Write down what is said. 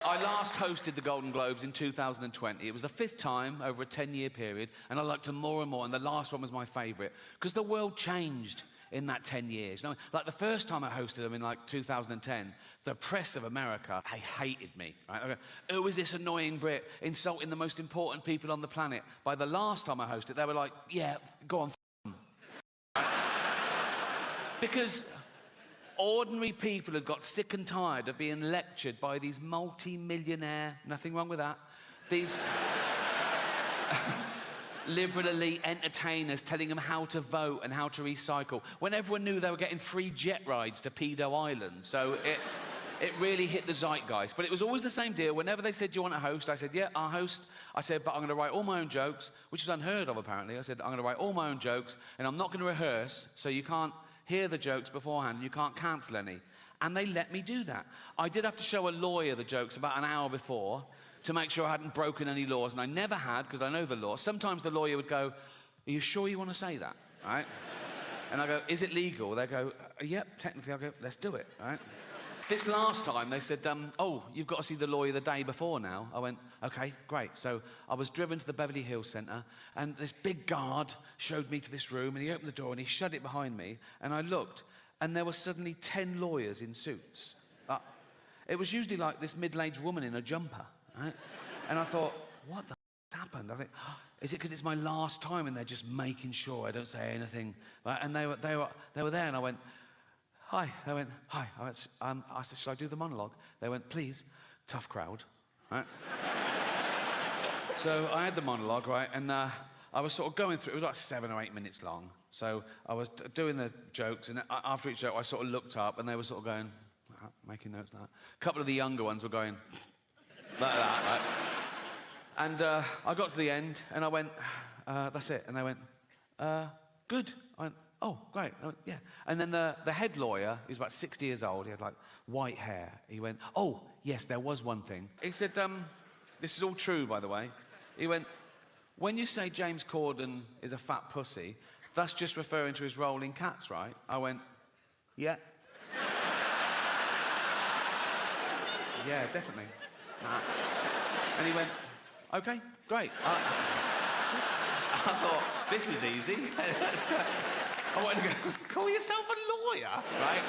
I last hosted the Golden Globes in 2020. It was the 5th time over a 10-year period, and I liked them more and more, and the last one was my favourite, because the world changed in that 10 years. You know, like the first time I hosted them in like 2010, the press of America, they hated me, right? Who is this annoying Brit insulting the most important people on the planet? By the last time I hosted, they were like, yeah, go on, because ordinary people had got sick and tired of being lectured by these multi-millionaire, nothing wrong with that, these liberal elite entertainers telling them how to vote and how to recycle, when everyone knew they were getting free jet rides to Pedo Island. So it really hit the zeitgeist. But it was always the same deal. Whenever they said, do you want to host? I said, yeah, I'll host. I said, but I'm going to write all my own jokes, which was unheard of, apparently. I said, I'm going to write all my own jokes, and I'm not going to rehearse, so you can't hear the jokes beforehand, and you can't cancel any. And they let me do that. I did have to show a lawyer the jokes about an hour before to make sure I hadn't broken any laws, and I never had, because I know the law. Sometimes the lawyer would go, are you sure you want to say that, right? And I go, is it legal? They go, yep, technically. I go, let's do it, right? This last time, they said, oh, you've got to see the lawyer the day before now. I went, OK, great. So I was driven to the Beverly Hills Centre, and this big guard showed me to this room, and he opened the door, and he shut it behind me, and I looked, and there were suddenly 10 lawyers in suits. It was usually like this middle-aged woman in a jumper, right? And I thought, what the happened? I think, oh, is it because it's my last time, and they're just making sure I don't say anything? Right? And they were there, and I went, hi. They went, hi. I said, should I do the monologue? They went, please. Tough crowd, right? So I had the monologue, right? And I was sort of going through, it was like 7 or 8 minutes long. So I was doing the jokes, and after each joke, I sort of looked up, and they were sort of going, making notes like that. A couple of the younger ones were going, like that, right? And I got to the end, and I went, that's it. And they went, good. I went, oh, great. I went, yeah. And then the head lawyer, he was about 60 years old, he had like white hair. He went, oh, yes, there was one thing. He said, this is all true, by the way. He went, when you say James Corden is a fat pussy, that's just referring to his role in Cats, right? I went, yeah. Yeah, definitely. Nah. And he went, okay, great. I thought, this is easy. I wanted to go, call yourself a lawyer, right?